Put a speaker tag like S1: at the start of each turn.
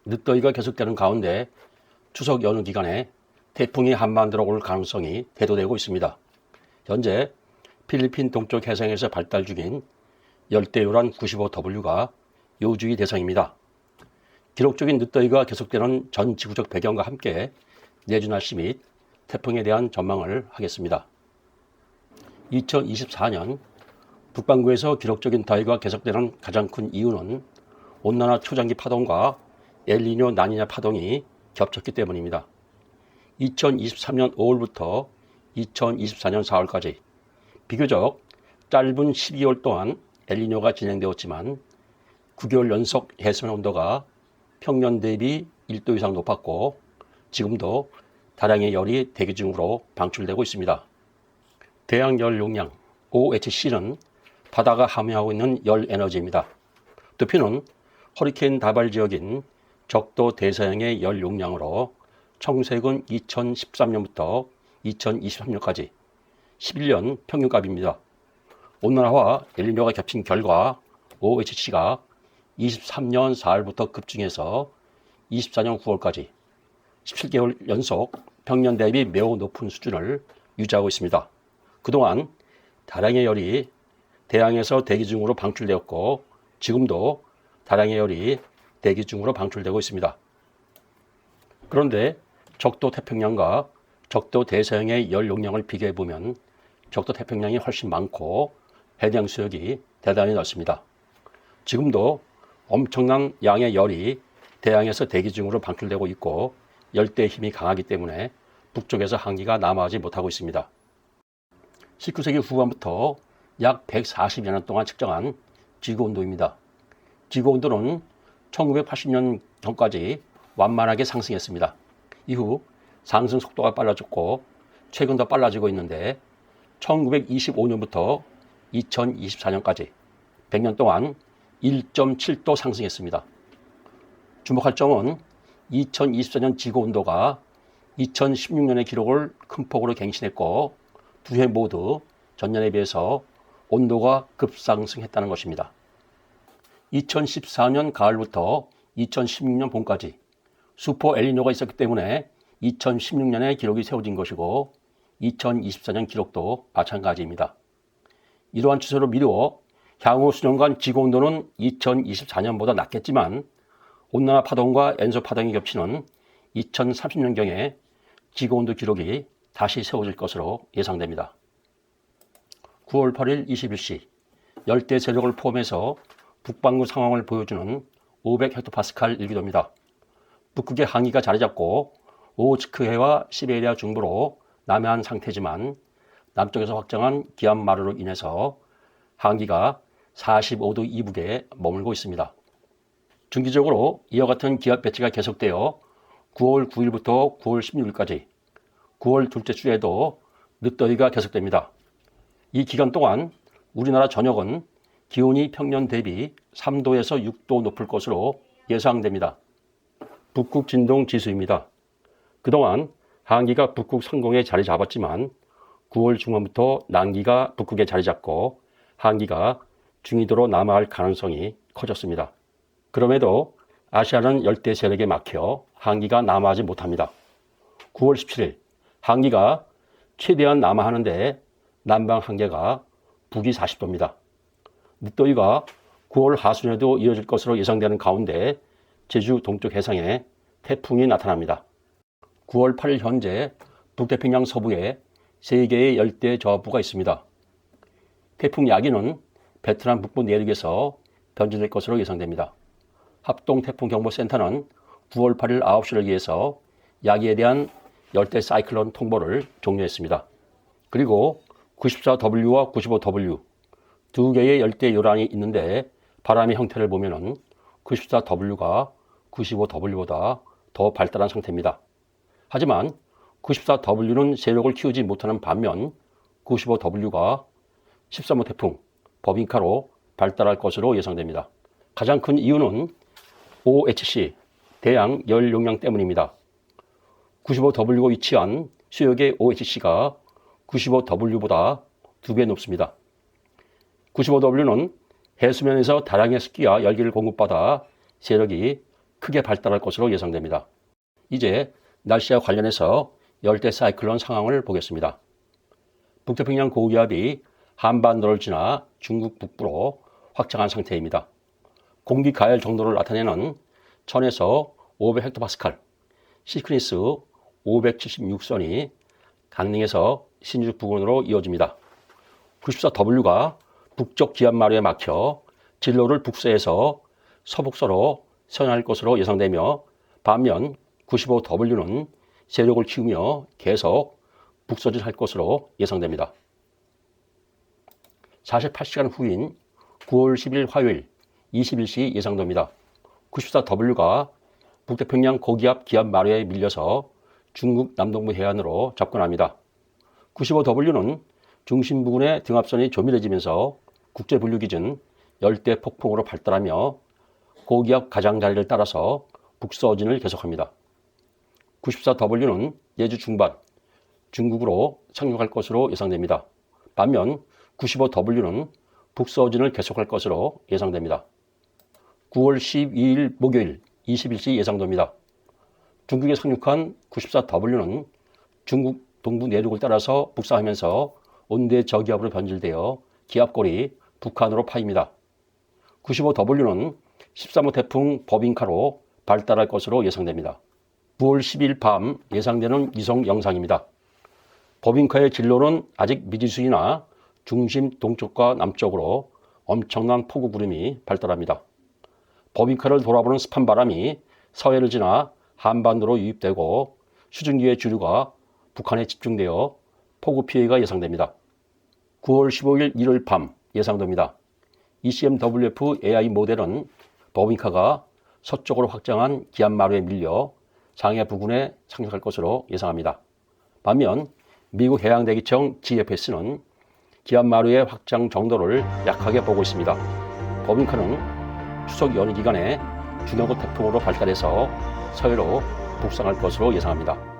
S1: 늦더위가 계속되는 가운데 추석 연휴 기간에 태풍이 한반도로 올 가능성이 대두되고 있습니다. 현재 필리핀 동쪽 해상에서 발달 중인 열대요란 95W가 요주의 대상입니다. 기록적인 늦더위가 계속되는 전 지구적 배경과 함께 내주 날씨 및 태풍에 대한 전망을 하겠습니다. 2024년 북반구에서 기록적인 더위가 계속되는 가장 큰 이유는 온난화 초장기 파동과 엘니뇨 라니냐 파동이 겹쳤기 때문입니다. 2023년 5월부터 2024년 4월까지 비교적 짧은 12개월 동안 엘니뇨가 진행되었지만 9개월 연속 해수면 온도가 평년 대비 1도 이상 높았고 지금도 다량의 열이 대기 중으로 방출되고 있습니다. 대양 열 용량 OHC는 바다가 함유하고 있는 열 에너지입니다. 두피는 허리케인 다발 지역인 적도 대서양의 열 용량으로 청색은 2013년부터 2023년까지 11년 평균값입니다. 온난화와 엘니뇨가 겹친 결과 OHC가 23년 4월부터 급증해서 24년 9월까지 17개월 연속 평년 대비 매우 높은 수준을 유지하고 있습니다. 그동안 다량의 열이 대양에서 대기 중으로 방출되었고 지금도 다량의 열이 대기 중으로 방출되고 있습니다. 그런데 적도 태평양과 적도 대서양의 열 용량을 비교해보면 적도 태평양이 훨씬 많고 해당 수역이 대단히 넓습니다. 지금도 엄청난 양의 열이 대양에서 대기 중으로 방출되고 있고 열대의 힘이 강하기 때문에 북쪽에서 한기가 남하하지 못하고 있습니다. 19세기 후반부터 약 140여 년 동안 측정한 지구온도입니다. 지구온도는 1980년 전까지 완만하게 상승했습니다. 이후 상승 속도가 빨라졌고 최근 더 빨라지고 있는데 1925년부터 2024년까지 100년 동안 1.7도 상승했습니다. 주목할 점은 2024년 지구온도가 2016년의 기록을 큰 폭으로 갱신했고 두 해 모두 전년에 비해서 온도가 급상승했다는 것입니다. 2014년 가을부터 2016년 봄까지 슈퍼 엘니뇨가 있었기 때문에 2016년에 기록이 세워진 것이고 2024년 기록도 마찬가지입니다. 이러한 추세로 미루어 향후 수년간 지구온도는 2024년보다 낮겠지만 온난화 파동과 엔소 파동이 겹치는 2030년경에 지구온도 기록이 다시 세워질 것으로 예상됩니다. 9월 8일 21시 열대 세력을 포함해서 북반구 상황을 보여주는 500헥토파스칼 일기도입니다. 북극의 항기가 자리 잡고 오호츠크해와 시베리아 중부로 남해안 상태지만 남쪽에서 확장한 기압마루로 인해서 항기가 45도 이북에 머물고 있습니다. 중기적으로 이와 같은 기압 배치가 계속되어 9월 9일부터 9월 16일까지 9월 둘째 주에도 늦더위가 계속됩니다. 이 기간 동안 우리나라 전역은 기온이 평년 대비 3도에서 6도 높을 것으로 예상됩니다. 북극 진동 지수입니다. 그동안 한기가 북극 상공에 자리 잡았지만 9월 중반부터 남기가 북극에 자리 잡고 한기가 중위도로 남하할 가능성이 커졌습니다. 그럼에도 아시아는 열대 세력에 막혀 한기가 남하하지 못합니다. 9월 17일 한기가 최대한 남하하는데 남방 한계가 북위 40도입니다. 늦더위가 9월 하순에도 이어질 것으로 예상되는 가운데 제주 동쪽 해상에 태풍이 나타납니다. 9월 8일 현재 북태평양 서부에 3개의 열대 저하부가 있습니다. 태풍 야기는 베트남 북부 내륙에서 변질될 것으로 예상됩니다. 합동태풍경보센터는 9월 8일 9시를 기해서 야기에 대한 열대 사이클론 통보를 종료했습니다. 그리고 94W와 95W 두 개의 열대 요란이 있는데 바람의 형태를 보면은 94W가 95W보다 더 발달한 상태입니다. 하지만 94W는 세력을 키우지 못하는 반면 95W가 13호 태풍 버빙카로 발달할 것으로 예상됩니다. 가장 큰 이유는 OHC 대양 열 용량 때문입니다. 95W가 위치한 수역의 OHC가 95W보다 2배 높습니다. 95W는 해수면에서 다량의 습기와 열기를 공급받아 세력이 크게 발달할 것으로 예상됩니다. 이제 날씨와 관련해서 열대 사이클론 상황을 보겠습니다. 북태평양 고기압이 한반도를 지나 중국 북부로 확장한 상태입니다. 공기 가열 정도를 나타내는 1000에서 500헥토파스칼, 시크니스 576선이 강릉에서 신주 부근으로 이어집니다. 94W가 북쪽 기압마루에 막혀 진로를 북서에서 서북서로 선할 것으로 예상되며, 반면 95W는 세력을 키우며 계속 북서진할 것으로 예상됩니다. 48시간 후인 9월 10일 화요일 21시 예상됩니다. 94W가 북태평양 고기압 기압마루에 밀려서 중국 남동부 해안으로 접근합니다. 95W는 중심 부근의 등압선이 조밀해지면서 국제분류기준 열대 폭풍으로 발달하며 고기압 가장자리를 따라서 북서진을 계속합니다. 94W는 내주 중반 중국으로 상륙할 것으로 예상됩니다. 반면 95W는 북서진을 계속할 것으로 예상됩니다. 9월 12일 목요일 21시 예상됩니다. 중국에 상륙한 94W는 중국 동부 내륙을 따라서 북상하면서 온대 저기압으로 변질되어 기압골이 북한으로 파입니다. 95W는 13호 태풍 버빙카로 발달할 것으로 예상됩니다. 9월 10일 밤 예상되는 위성 영상입니다. 버빙카의 진로는 아직 미지수이나 중심 동쪽과 남쪽으로 엄청난 폭우 구름이 발달합니다. 버빙카를 돌아보는 습한 바람이 서해를 지나 한반도로 유입되고 수증기의 주류가 북한에 집중되어 폭우 피해가 예상됩니다. 9월 15일 일요일 밤 예상됩니다. ECMWF AI 모델은 버빙카가 서쪽으로 확장한 기압마루에 밀려 장해 부근에 상륙할 것으로 예상합니다. 반면 미국 해양대기청 GFS는 기압마루의 확장 정도를 약하게 보고 있습니다. 버빙카는 추석 연휴 기간에 중형급 태풍으로 발달해서 서해로 북상할 것으로 예상합니다.